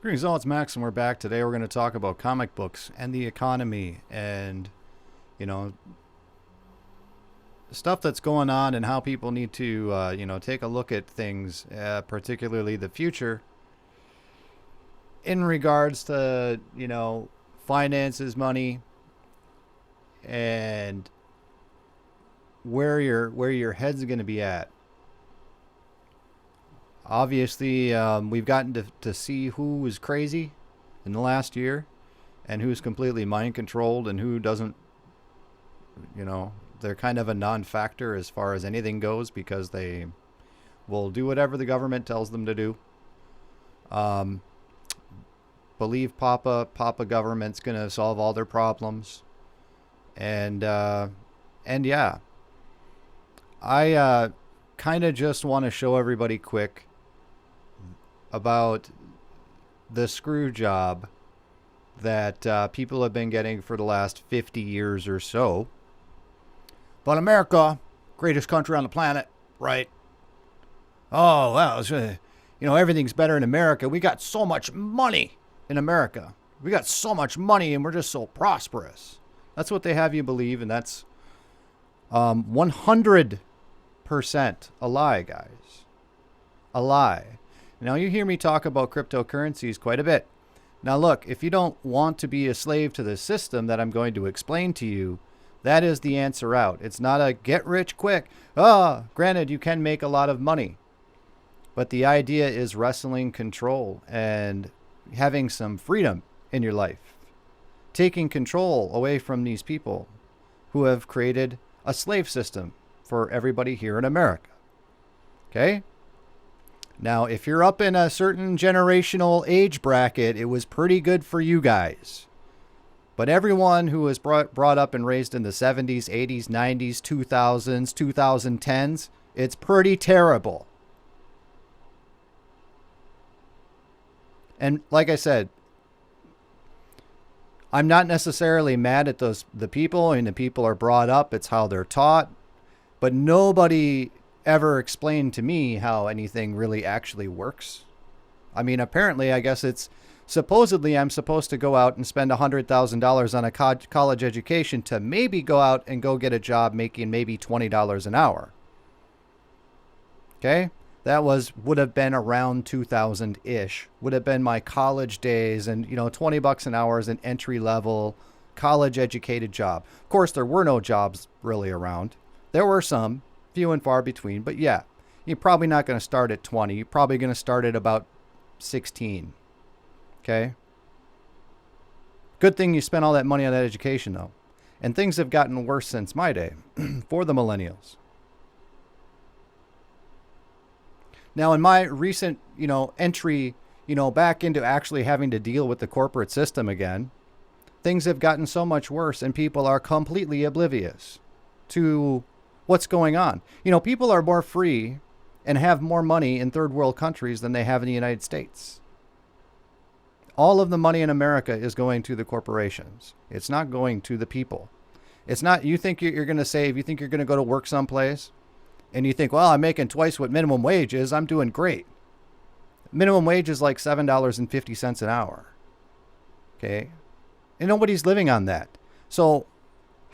Greetings all, it's Max and we're back. Today we're going to talk about comic books and the economy and, you know, stuff that's going on and how people need to, take a look at things, particularly the future in regards to, finances, money, and where your head's going to be at. Obviously, we've gotten to see who is crazy in the last year and who's completely mind controlled and who doesn't. They're kind of a non-factor as far as anything goes because they will do whatever the government tells them to do. Believe Papa government's going to solve all their problems. And yeah, I kind of just want to show everybody quick about the screw job that people have been getting for the last 50 years or so. But America, greatest country on the planet, right? Oh, well, everything's better in America. We got so much money in America. We got so much money and we're just so prosperous. That's what they have you believe, and that's 100% a lie, guys. A lie. Now, you hear me talk about cryptocurrencies quite a bit. Now, look, if you don't want to be a slave to the system that I'm going to explain to you, that is the answer out. It's not a get rich quick. Granted, you can make a lot of money. But the idea is wrestling control and having some freedom in your life. Taking control away from these people who have created a slave system for everybody here in America. Okay? Now, if you're up in a certain generational age bracket, it was pretty good for you guys. But everyone who was brought up and raised in the 70s, 80s, 90s, 2000s, 2010s, it's pretty terrible. And like I said, I'm not necessarily mad at the people. I mean, the people are brought up. It's how they're taught. But nobody ever explained to me how anything really actually works. I mean, apparently, I guess it's supposedly I'm supposed to go out and spend $100,000 on a college education to maybe go out and go get a job making maybe $20 an hour. Okay? That would have been around 2000-ish. Would have been my college days, and $20 an hour is an entry level college educated job. Of course, there were no jobs really around. There were some, few and far between, but yeah, you're probably not going to start at 20. You're probably going to start at about 16. Okay? Good thing you spent all that money on that education, though. And things have gotten worse since my day for the millennials. Now, in my recent, entry, back into actually having to deal with the corporate system again, things have gotten so much worse and people are completely oblivious to what's going on. People are more free and have more money in third world countries than they have in the United States. All of the money in America is going to the corporations. It's not going to the people. It's not, you think you're going to save, you think you're going to go to work someplace, and you think, well, I'm making twice what minimum wage is, I'm doing great. Minimum wage is like $7.50 an hour. Okay? And nobody's living on that. So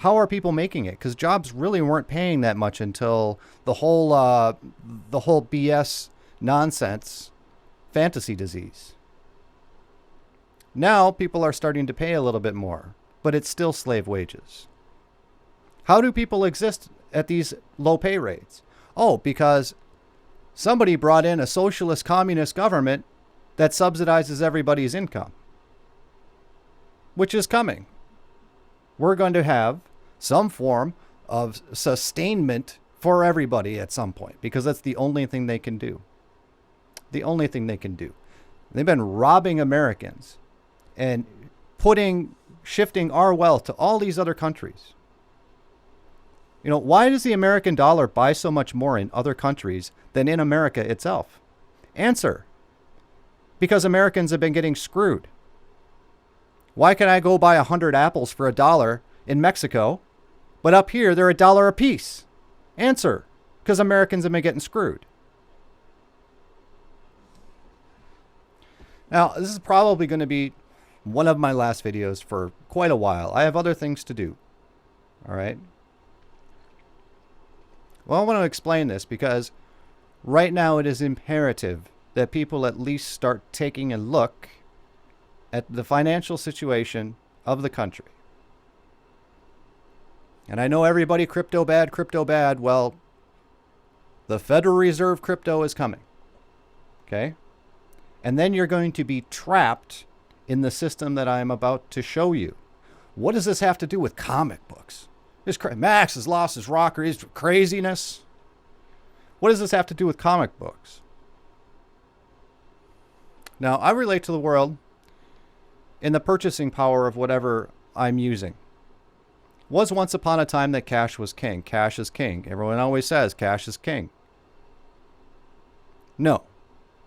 how are people making it? Because jobs really weren't paying that much until the whole BS nonsense fantasy disease. Now people are starting to pay a little bit more, but it's still slave wages. How do people exist at these low pay rates? Oh, because somebody brought in a socialist communist government that subsidizes everybody's income, which is coming. We're going to have some form of sustainment for everybody at some point because that's the only thing they can do. The only thing they can do. They've been robbing Americans and shifting our wealth to all these other countries. Why does the American dollar buy so much more in other countries than in America itself? Answer. Because Americans have been getting screwed. Why can I go buy 100 apples for $1 in Mexico, but up here they're $1 a piece? Answer. Because Americans have been getting screwed. Now, this is probably going to be one of my last videos for quite a while. I have other things to do. All right. Well, I want to explain this because right now it is imperative that people at least start taking a look at the financial situation of the country. And I know everybody crypto bad, crypto bad. Well, the Federal Reserve crypto is coming. Okay? And then you're going to be trapped in the system that I'm about to show you. What does this have to do with comic books? Max has lost his rocker, his craziness. What does this have to do with comic books? Now, I relate to the world in the purchasing power of whatever I'm using. Was once upon a time that cash was king. Cash is king. Everyone always says cash is king. No.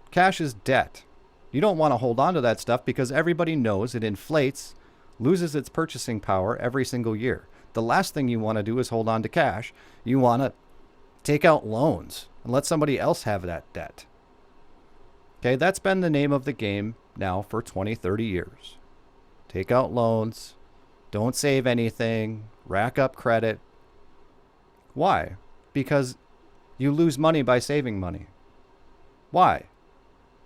Cash is debt. You don't want to hold on to that stuff because everybody knows it inflates, loses its purchasing power every single year. The last thing you want to do is hold on to cash. You want to take out loans and let somebody else have that debt. Okay, that's been the name of the game now for 20, 30 years. Take out loans, don't save anything, rack up credit. Why? Because you lose money by saving money. Why?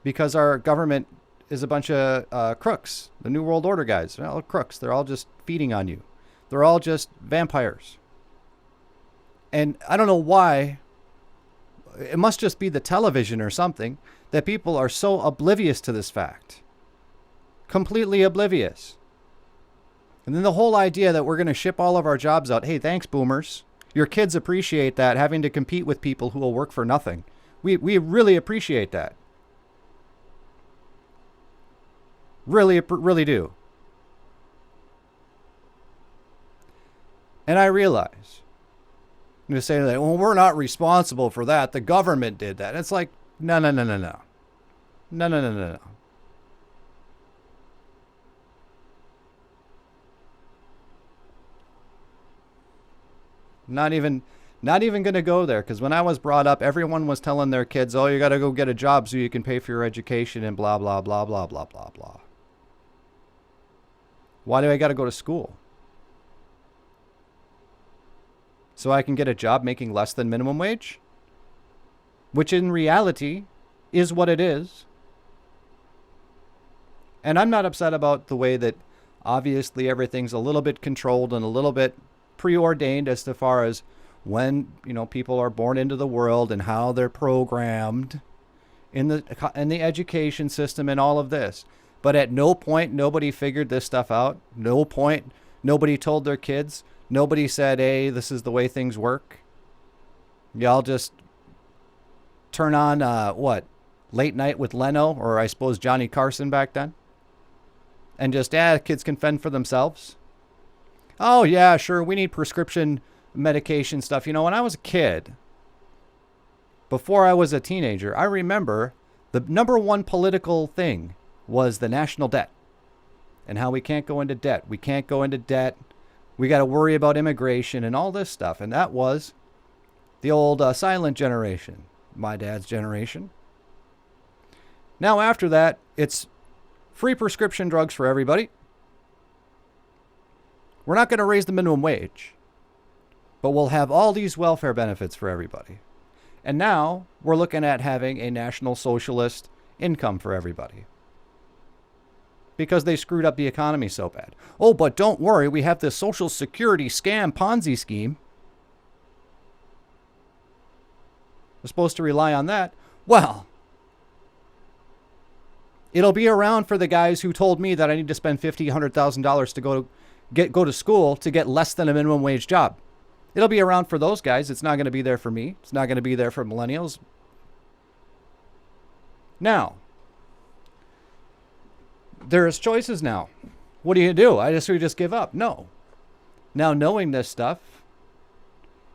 Because our government is a bunch of crooks. The New World Order guys, they're all crooks. They're all just feeding on you. They're all just vampires. And I don't know why. It must just be the television or something that people are so oblivious to this fact. Completely oblivious. And then the whole idea that we're going to ship all of our jobs out. Hey, thanks, boomers. Your kids appreciate that, having to compete with people who will work for nothing. We really appreciate that. Really do. And I realize, I'm going to say that, well, we're not responsible for that. The government did that. It's like, no. No. Not even going to go there, because when I was brought up, everyone was telling their kids, oh, you got to go get a job so you can pay for your education and blah, blah, blah, blah, blah, blah, blah. Why do I got to go to school? So I can get a job making less than minimum wage? Which in reality is what it is. And I'm not upset about the way that obviously everything's a little bit controlled and a little bit preordained as far as when, people are born into the world and how they're programmed in the education system and all of this. But at no point nobody figured this stuff out. No point nobody told their kids. Nobody said, hey, this is the way things work. Y'all just turn on, Late Night with Leno, or I suppose Johnny Carson back then. And just, kids can fend for themselves. Oh, yeah, sure, we need prescription medication stuff. When I was a kid, before I was a teenager, I remember the number one political thing was the national debt and how we can't go into debt. We can't go into debt. We got to worry about immigration and all this stuff. And that was the old silent generation, my dad's generation. Now, after that, it's free prescription drugs for everybody. We're not going to raise the minimum wage, but we'll have all these welfare benefits for everybody. And now we're looking at having a national socialist income for everybody because they screwed up the economy so bad. Oh, but don't worry, we have this Social Security scam Ponzi scheme. We're supposed to rely on that. Well, it'll be around for the guys who told me that I need to spend $50,000, $100,000 to go to school to get less than a minimum wage job. It'll be around for those guys. It's not going to be there for me. It's not going to be there for millennials. Now, there's choices now. What do you do? We just give up? No. Now, knowing this stuff,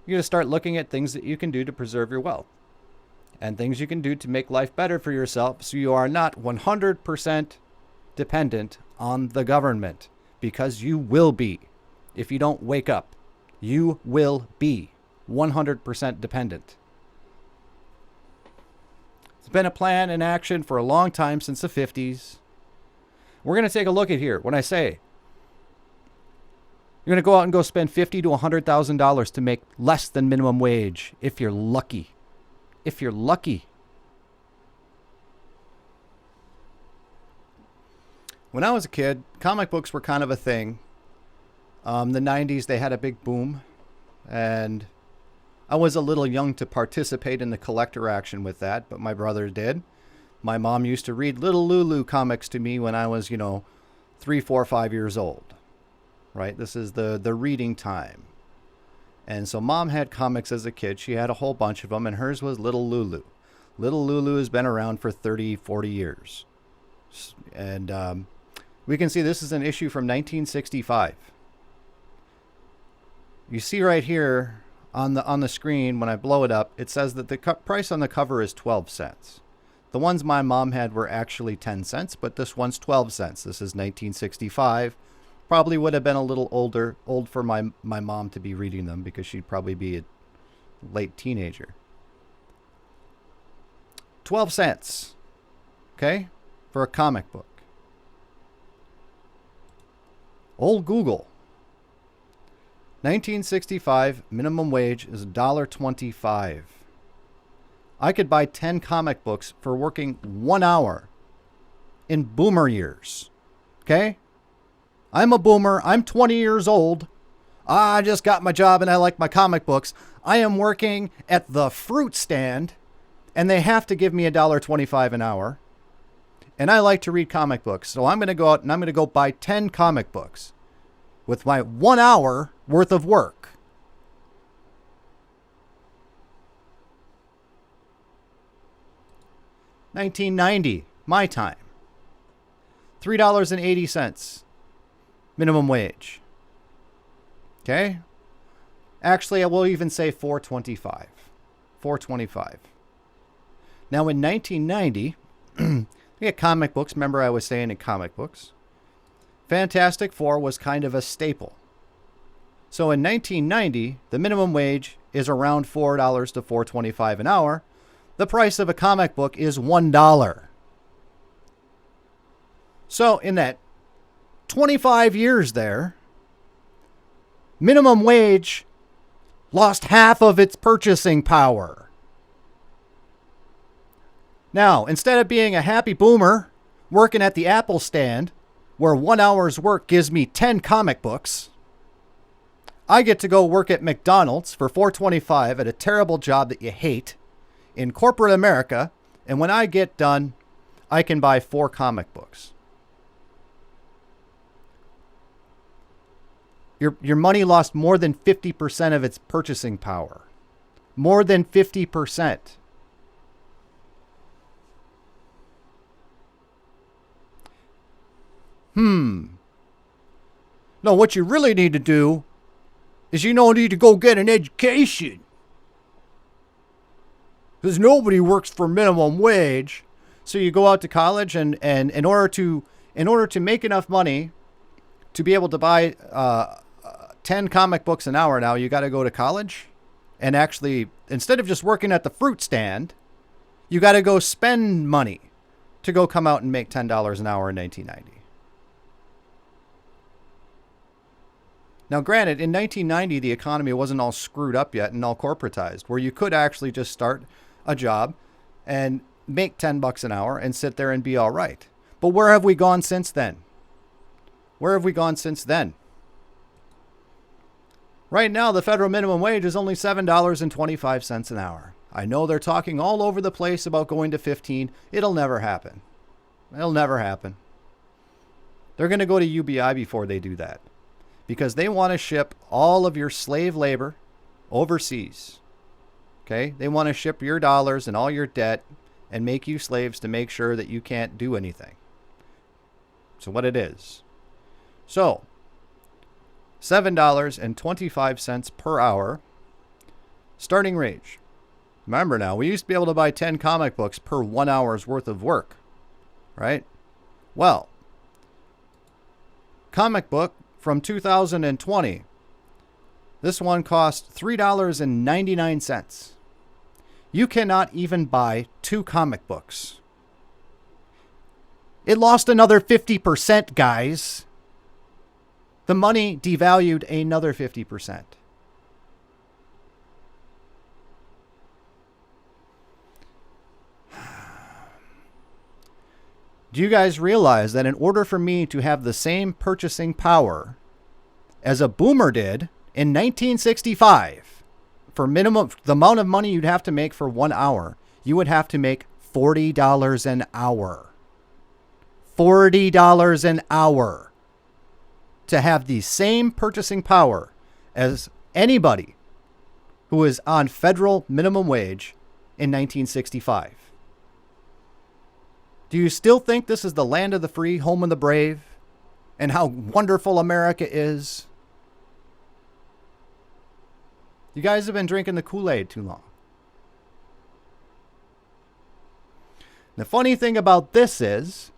you're going to start looking at things that you can do to preserve your wealth and things you can do to make life better for yourself so you are not 100% dependent on the government, because you will be. If you don't wake up, you will be 100% dependent. It's been a plan in action for a long time, since the 50s. We're going to take a look at here. When I say you're going to go out and go spend $50,000 to $100,000 to make less than minimum wage if you're lucky. If you're lucky. When I was a kid, comic books were kind of a thing. The 90s, they had a big boom. And I was a little young to participate in the collector action with that, but my brother did. My mom used to read Little Lulu comics to me when I was, 3, 4, 5 years old. Right? This is the reading time. And so mom had comics as a kid. She had a whole bunch of them, and hers was Little Lulu. Little Lulu has been around for 30, 40 years. And we can see this is an issue from 1965. You see right here on the screen, when I blow it up, it says that the price on the cover is 12 cents. The ones my mom had were actually 10 cents, but this one's 12 cents. This is 1965. Probably would have been a little old for my mom to be reading them because she'd probably be a late teenager. 12 cents, okay, for a comic book. Old Google. 1965 minimum wage is $1.25. I could buy 10 comic books for working 1 hour in boomer years. Okay? I'm a boomer. I'm 20 years old. I just got my job and I like my comic books. I am working at the fruit stand and they have to give me $1.25 an hour. And I like to read comic books. So I'm going to go out and I'm going to go buy 10 comic books with my 1 hour worth of work. $19.90, my time. $3.80 minimum wage. Okay? Actually, I will even say $4.25. $4.25. Now in 1990, you get comic books. Remember I was saying in comic books. Fantastic Four was kind of a staple. So in 1990, the minimum wage is around $4 to $4.25 an hour. The price of a comic book is $1. So in that 25 years there, minimum wage lost half of its purchasing power. Now, instead of being a happy boomer working at the Apple stand, where 1 hour's work gives me 10 comic books, I get to go work at McDonald's for $4.25 at a terrible job that you hate in corporate America, and when I get done, I can buy 4 comic books. Your money lost more than 50% of its purchasing power. More than 50%. No, what you really need to do is need to go get an education. Because nobody works for minimum wage. So you go out to college and in order to make enough money to be able to buy 10 comic books an hour now, you got to go to college. And actually, instead of just working at the fruit stand, you got to go spend money to go come out and make $10 an hour in 1990. Now, granted, in 1990, the economy wasn't all screwed up yet and all corporatized, where you could actually just start a job and make $10 an hour and sit there and be all right. But where have we gone since then? Where have we gone since then? Right now, the federal minimum wage is only $7.25 an hour. I know they're talking all over the place about going to 15. It'll never happen. It'll never happen. They're going to go to UBI before they do that, because they want to ship all of your slave labor overseas. Okay? They want to ship your dollars and all your debt and make you slaves to make sure that you can't do anything. So what it is. So, $7.25 per hour. Starting range. Remember now, we used to be able to buy 10 comic books per 1 hour's worth of work. Right? Well, comic book from 2020. This one cost $3.99. You cannot even buy 2 comic books. It lost another 50%, guys. The money devalued another 50%. Do you guys realize that in order for me to have the same purchasing power as a boomer did in 1965, for minimum, the amount of money you'd have to make for 1 hour, you would have to make $40 an hour. $40 an hour to have the same purchasing power as anybody who was on federal minimum wage in 1965. Do you still think this is the land of the free, home of the brave, and how wonderful America is? You guys have been drinking the Kool-Aid too long. The funny thing about this is,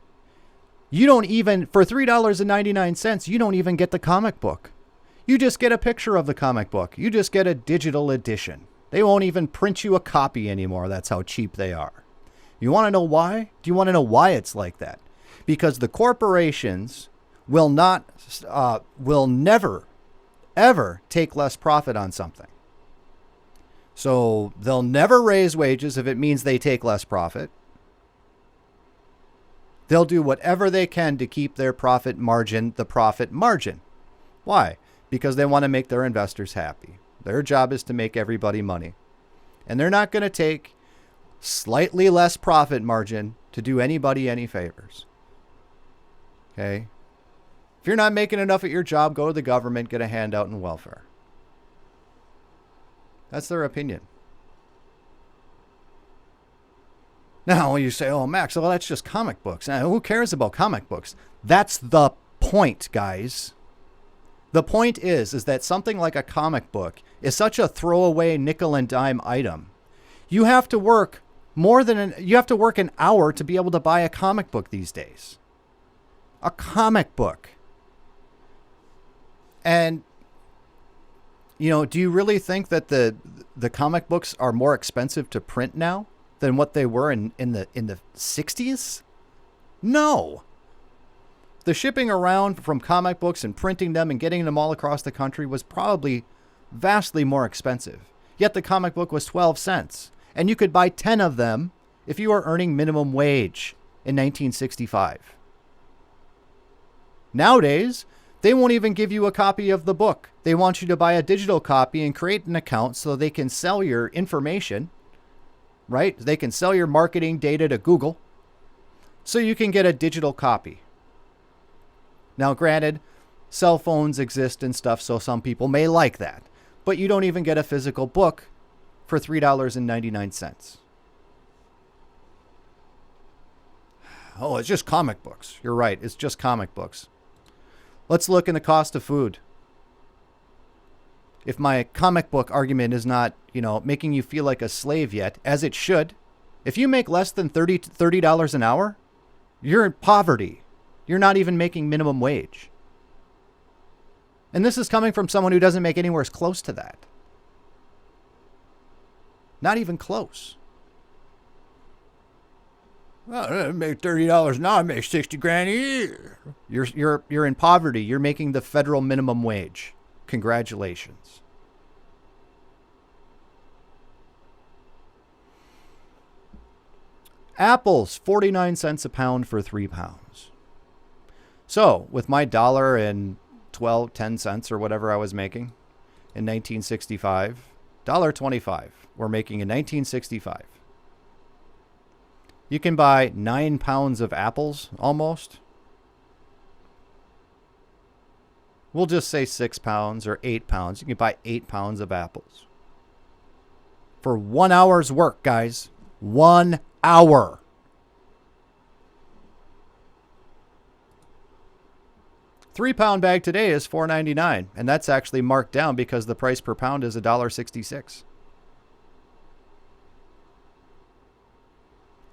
you don't even, for $3.99, you don't even get the comic book. You just get a picture of the comic book. You just get a digital edition. They won't even print you a copy anymore. That's how cheap they are. You want to know why? Do you want to know why it's like that? Because the corporations will never, ever take less profit on something. So they'll never raise wages if it means they take less profit. They'll do whatever they can to keep their profit margin the profit margin. Why? Because they want to make their investors happy. Their job is to make everybody money. And they're not going to take slightly less profit margin to do anybody any favors. Okay? If you're not making enough at your job, go to the government, get a handout in welfare. That's their opinion. Now you say, oh, Max, well, that's just comic books. Now, who cares about comic books? That's the point, guys. The point is that something like a comic book is such a throwaway nickel and dime item. You have to work an hour to be able to buy a comic book these days. A comic book. And, you know, do you really think that the comic books are more expensive to print now than what they were in the 60s? No. The shipping around from comic books and printing them and getting them all across the country was probably vastly more expensive. Yet the comic book was 12 cents. And you could buy 10 of them if you were earning minimum wage in 1965. Nowadays, they won't even give you a copy of the book. They want you to buy a digital copy and create an account so they can sell your information, right? They can sell your marketing data to Google so you can get a digital copy. Now, granted, cell phones exist and stuff, so some people may like that. But you don't even get a physical book for $3.99. Oh, it's just comic books. You're right. It's just comic books. Let's look in the cost of food. If my comic book argument is not, making you feel like a slave yet, as it should, if you make less than $30 an hour, you're in poverty. You're not even making minimum wage. And this is coming from someone who doesn't make anywhere close to that. Not even close. Well, I make $30 now. I make $60,000 a year. You're in poverty. You're making the federal minimum wage. Congratulations. Apples, 49 cents a pound for 3 pounds. So, with my $1.10 or whatever I was making in 1965, $1.25 we're making in 1965. You can buy 9 pounds of apples, almost. We'll just say 6 pounds or 8 pounds. You can buy 8 pounds of apples. For 1 hour's work, guys. 1 hour. £3 bag today is $4.99, and that's actually marked down because the price per pound is $1.66.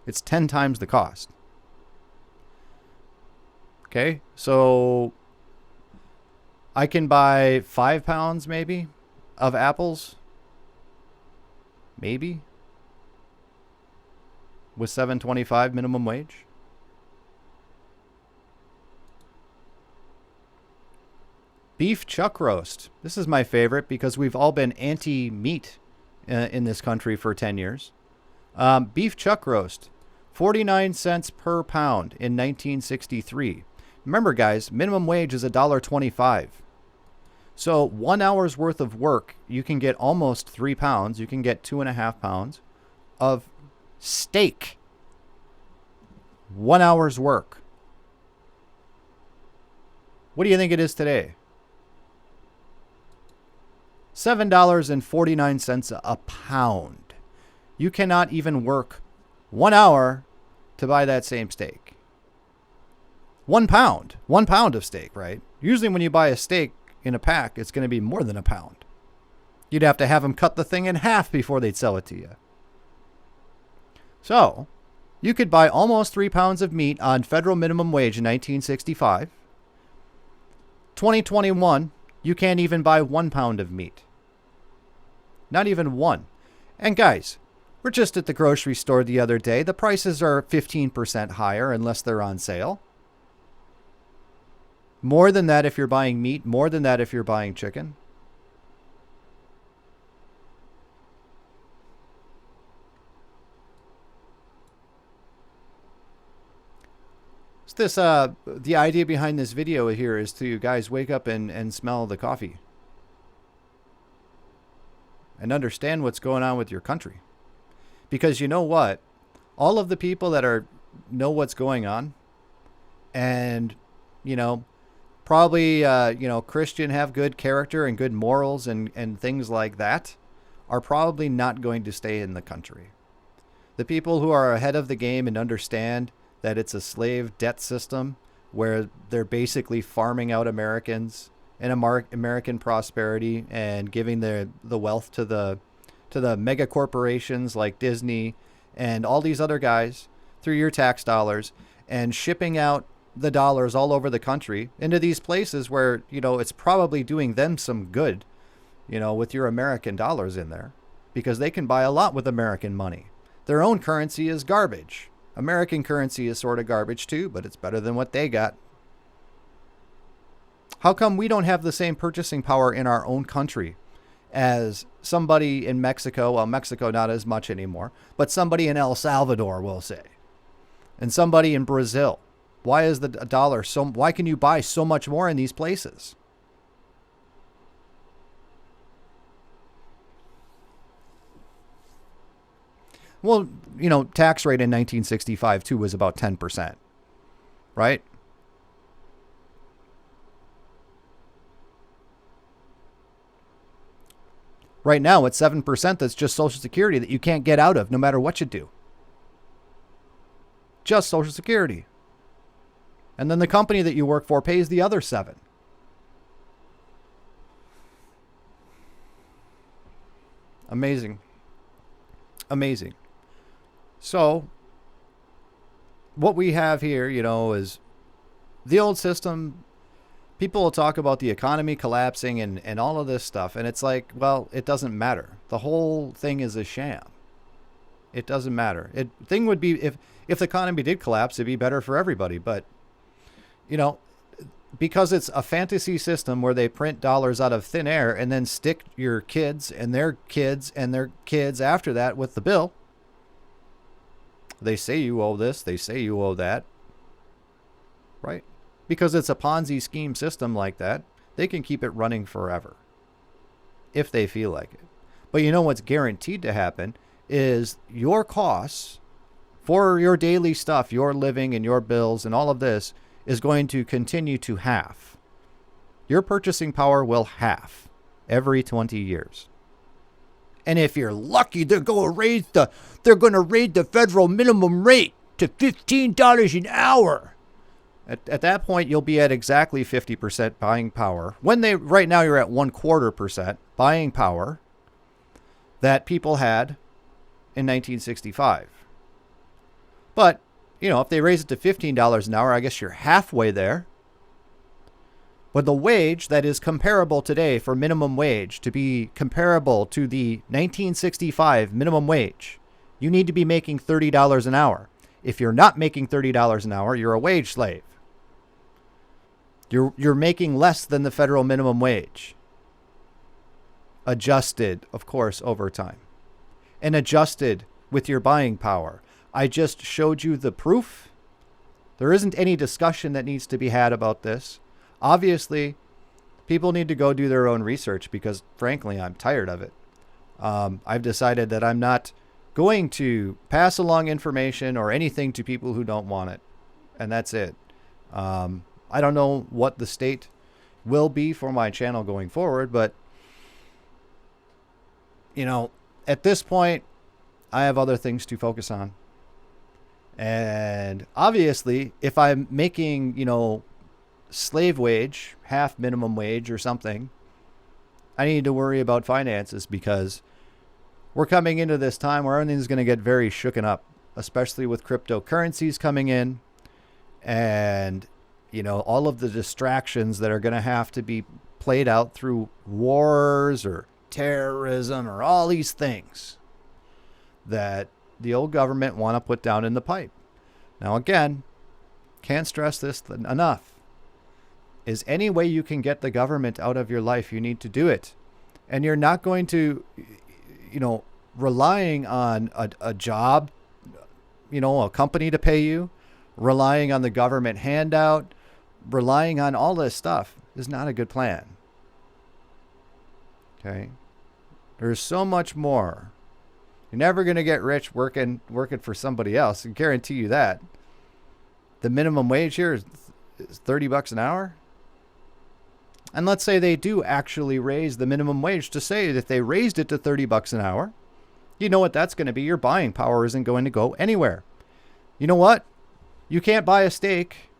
It's 10 times the cost. Okay, so I can buy 5 pounds maybe of apples. Maybe. With $7.25 minimum wage. Beef chuck roast. This is my favorite because we've all been anti-meat in this country for 10 years. Beef chuck roast, 49 cents per pound in 1963. Remember, guys, minimum wage is $1.25. So 1 hour's worth of work, you can get almost 3 pounds. You can get 2.5 pounds of steak. 1 hour's work. What do you think it is today? $7.49 a pound. You cannot even work 1 hour to buy that same steak. 1 pound. 1 pound of steak, right? Usually when you buy a steak in a pack, it's going to be more than a pound. You'd have to have them cut the thing in half before they'd sell it to you. So, you could buy almost 3 pounds of meat on federal minimum wage in 1965. 2021, you can't even buy 1 pound of meat. Not even one. And guys, we're just at the grocery store the other day. The prices are 15% higher unless they're on sale. More than that if you're buying meat. More than that if you're buying chicken. The idea behind this video here is to guys wake up and smell the coffee. And understand what's going on with your country. Because you know what? All of the people that know what's going on and, probably, Christian, have good character and good morals and things like that are probably not going to stay in the country. The people who are ahead of the game and understand that it's a slave debt system where they're basically farming out Americans and American prosperity and giving the wealth to the mega corporations like Disney and all these other guys through your tax dollars and shipping out the dollars all over the country into these places where, it's probably doing them some good, with your American dollars in there because they can buy a lot with American money. Their own currency is garbage. American currency is sort of garbage too, but it's better than what they got. How come we don't have the same purchasing power in our own country as somebody in Mexico? Well, Mexico not as much anymore, but somebody in El Salvador, we'll say, and somebody in Brazil. Why is the dollar why can you buy so much more in these places? Well, tax rate in 1965 too was about 10%, right? Right now, it's 7% that's just Social Security that you can't get out of no matter what you do. Just Social Security. And then the company that you work for pays the other 7%. Amazing. Amazing. So, what we have here, is the old system. People will talk about the economy collapsing and all of this stuff. And it's like, well, it doesn't matter. The whole thing is a sham. It doesn't matter. Thing would be if the economy did collapse, it'd be better for everybody. But, because it's a fantasy system where they print dollars out of thin air and then stick your kids and their kids and their kids after that with the bill. They say you owe this. They say you owe that. Right? Because it's a Ponzi scheme system like that, they can keep it running forever if they feel like it. But what's guaranteed to happen is your costs for your daily stuff, your living and your bills and all of this is going to continue to halve. Your purchasing power will halve every 20 years. And if you're lucky, they're going to raise the federal minimum rate to $15 an hour. At that point, you'll be at exactly 50% buying power. Right now, you're at 1/4% buying power that people had in 1965. But, if they raise it to $15 an hour, I guess you're halfway there. But the wage that is comparable today for minimum wage to be comparable to the 1965 minimum wage, you need to be making $30 an hour. If you're not making $30 an hour, you're a wage slave. You're making less than the federal minimum wage. Adjusted, of course, over time. And adjusted with your buying power. I just showed you the proof. There isn't any discussion that needs to be had about this. Obviously, people need to go do their own research because, frankly, I'm tired of it. I've decided that I'm not going to pass along information or anything to people who don't want it. And that's it. I don't know what the state will be for my channel going forward, but, you know, at this point, I have other things to focus on. And obviously, if I'm making, you know, slave wage, half minimum wage or something, I need to worry about finances because we're coming into this time where everything's going to get very shooken up, especially with cryptocurrencies coming in and, you know, all of the distractions that are going to have to be played out through wars or terrorism or all these things that the old government want to put down in the pipe. Now, again, can't stress this enough. Is any way you can get the government out of your life, you need to do it. And you're not going to, you know, relying on a job, you know, a company to pay you, relying on the government handout, relying on all this stuff is not a good plan. Okay? There's so much more. You're never going to get rich working for somebody else. I guarantee you that. The minimum wage here is $30 an hour. And let's say they do actually raise the minimum wage to say that they raised it to $30 an hour. You know what that's going to be? Your buying power isn't going to go anywhere. You know what? You can't buy a steak.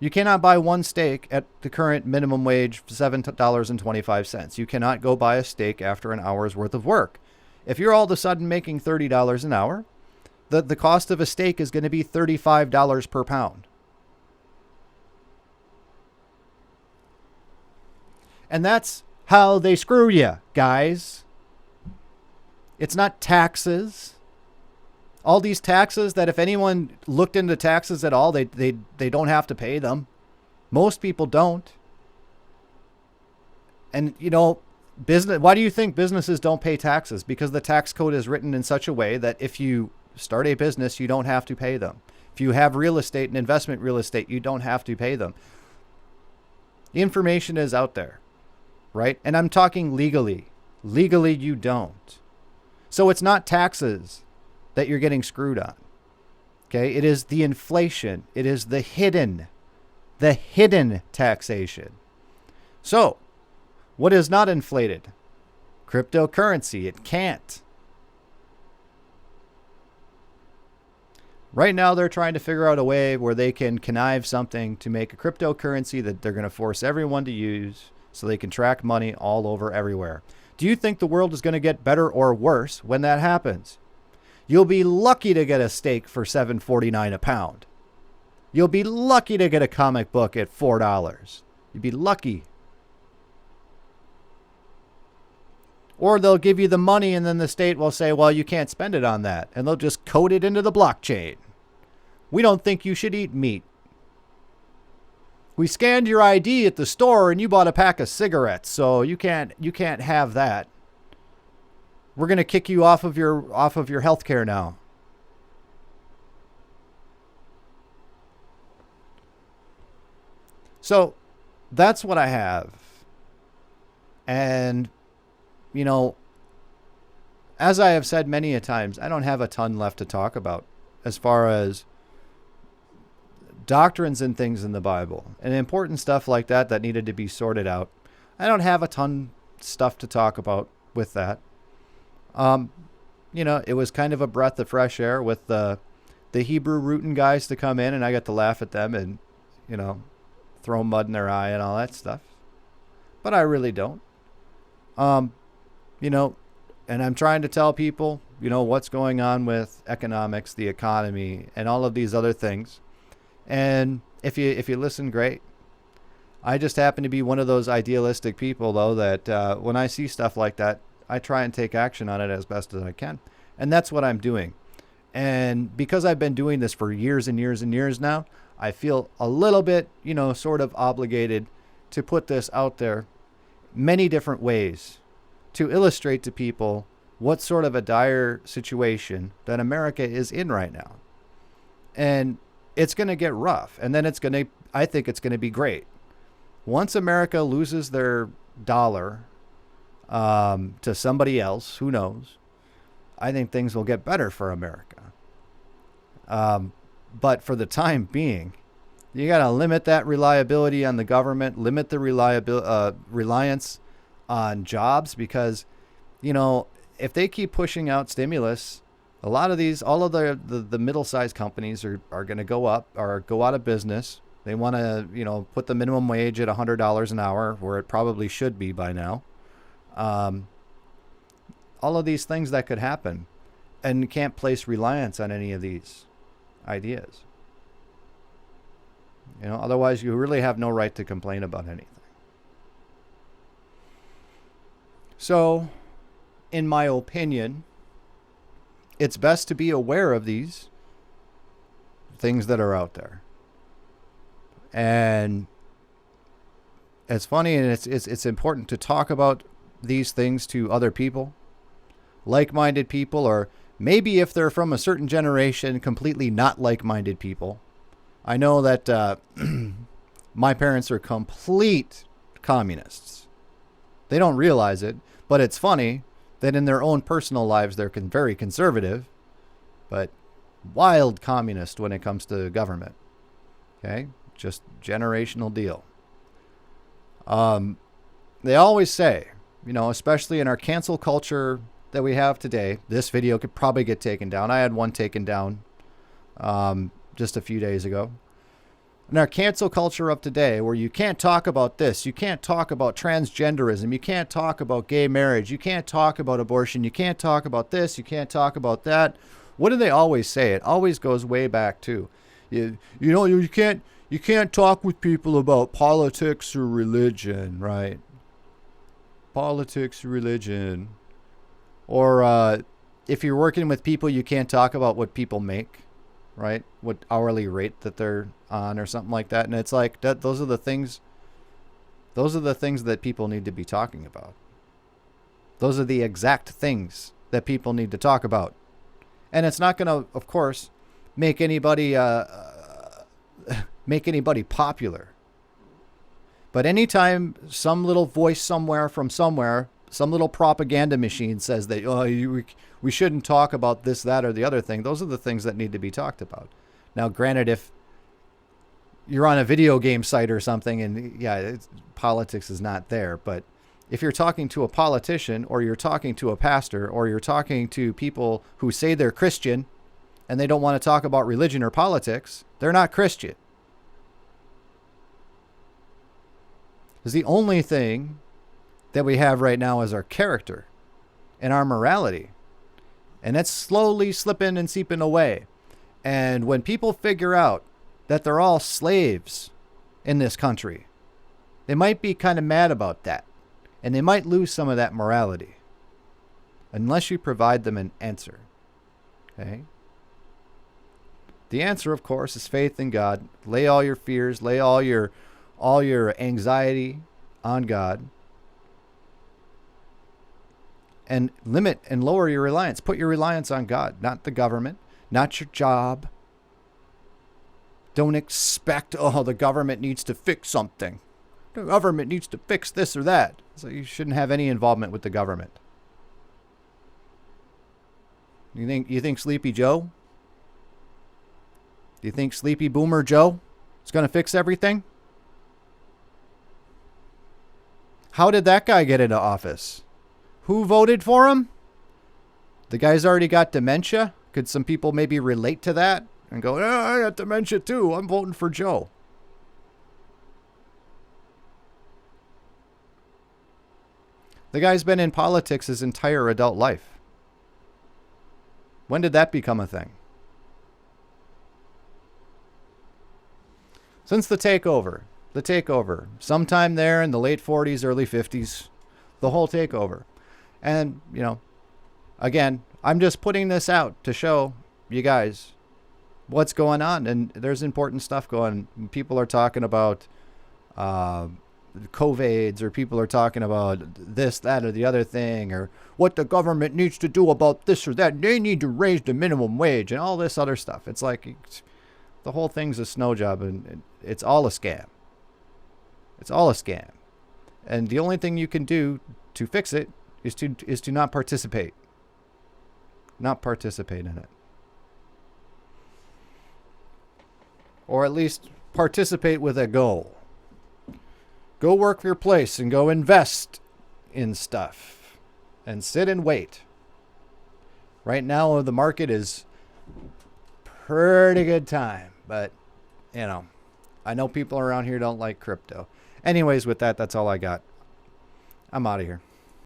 You cannot buy one steak at the current minimum wage, $7.25. You cannot go buy a steak after an hour's worth of work. If you're all of a sudden making $30 an hour, the cost of a steak is going to be $35 per pound. And that's how they screw you, guys. It's not taxes. All these taxes that if anyone looked into taxes at all, they don't have to pay them. Most people don't. And, you know, why do you think businesses don't pay taxes? Because the tax code is written in such a way that if you start a business, you don't have to pay them. If you have real estate and investment real estate, you don't have to pay them. The information is out there, right? And I'm talking legally. Legally, you don't. So it's not taxes that you're getting screwed on. Okay? It is the inflation. It is the hidden taxation. So, what is not inflated? Cryptocurrency. It can't. Right now, they're trying to figure out a way where they can connive something to make a cryptocurrency that they're going to force everyone to use so they can track money all over everywhere. Do you think the world is going to get better or worse when that happens? You'll be lucky to get a steak for $7.49 a pound. You'll be lucky to get a comic book at $4. You'd be lucky. Or they'll give you the money and then the state will say, well, you can't spend it on that. And they'll just code it into the blockchain. We don't think you should eat meat. We scanned your ID at the store and you bought a pack of cigarettes, so you can't have that. We're going to kick you off of your health care now. So that's what I have. And, you know, as I have said many a times, I don't have a ton left to talk about as far as doctrines and things in the Bible and important stuff like that needed to be sorted out. I don't have a ton stuff to talk about with that. You know, it was kind of a breath of fresh air with the Hebrew rootin' guys to come in, and I got to laugh at them and, you know, throw mud in their eye and all that stuff. But I really don't. You know, and I'm trying to tell people, you know, what's going on with economics, the economy, and all of these other things. And if you listen, great. I just happen to be one of those idealistic people, though, that when I see stuff like that, I try and take action on it as best as I can. And that's what I'm doing. And because I've been doing this for years and years and years now, I feel a little bit, sort of obligated to put this out there many different ways to illustrate to people what sort of a dire situation that America is in right now. And it's going to get rough. And then I think it's going to be great. Once America loses their dollar to somebody else, who knows, I think things will get better for America. But for the time being, you got to limit that reliability on the government, limit the reliance on jobs, because, if they keep pushing out stimulus, all of the middle-sized companies are going to go up or go out of business. They want to, put the minimum wage at $100 an hour, where it probably should be by now. All of these things that could happen, and you can't place reliance on any of these ideas. Otherwise you really have no right to complain about anything. So, in my opinion, it's best to be aware of these things that are out there. And it's funny, and it's important to talk about these things to other people, like-minded people, or maybe if they're from a certain generation, completely not like-minded people. I know that my parents are complete communists. They don't realize it, but it's funny that in their own personal lives they're very conservative, but wild communist when it comes to government. Okay? Just generational deal. They always say, especially in our cancel culture that we have today, this video could probably get taken down. I had one taken down just a few days ago. In our cancel culture of today, where you can't talk about this, you can't talk about transgenderism, you can't talk about gay marriage, you can't talk about abortion, you can't talk about this, you can't talk about that. What do they always say? It always goes way back to, you can't talk with people about politics or religion, right? Politics, religion. Or if you're working with people, you can't talk about what people make, right? What hourly rate that they're on or something like that. And it's like that. Those are the things that people need to be talking about. Those are the exact things that people need to talk about. And it's not going to, of course, make anybody popular. But anytime some little voice somewhere from somewhere, some little propaganda machine says that we shouldn't talk about this, that, or the other thing, those are the things that need to be talked about. Now, granted, if you're on a video game site or something, and politics is not there, but if you're talking to a politician, or you're talking to a pastor, or you're talking to people who say they're Christian and they don't want to talk about religion or politics, they're not Christian. Because the only thing that we have right now is our character and our morality. And that's slowly slipping and seeping away. And when people figure out that they're all slaves in this country, they might be kind of mad about that. And they might lose some of that morality. Unless you provide them an answer. Okay? The answer, of course, is faith in God. Lay all your fears, lay all your anxiety on God. And limit and lower your reliance. Put your reliance on God, not the government, not your job. Don't expect, the government needs to fix something. The government needs to fix this or that. So you shouldn't have any involvement with the government. You think Sleepy Joe? Do you think Sleepy Boomer Joe is going to fix everything? How did that guy get into office? Who voted for him? The guy's already got dementia. Could some people maybe relate to that and go, I got dementia too. I'm voting for Joe. The guy's been in politics his entire adult life. When did that become a thing? Since the takeover. Sometime there in the late 40s, early 50s. The whole takeover. And, again, I'm just putting this out to show you guys what's going on. And there's important stuff going. People are talking about COVIDs, or people are talking about this, that, or the other thing, or what the government needs to do about this or that. They need to raise the minimum wage and all this other stuff. It's like the whole thing's a snow job, and it's all a scam. It's all a scam. And the only thing you can do to fix it is to not participate. Not participate in it. Or at least participate with a goal. Go work your place and go invest in stuff. And sit and wait. Right now the market is pretty good time. But, you know, I know people around here don't like crypto. Anyways, with that, that's all I got. I'm out of here.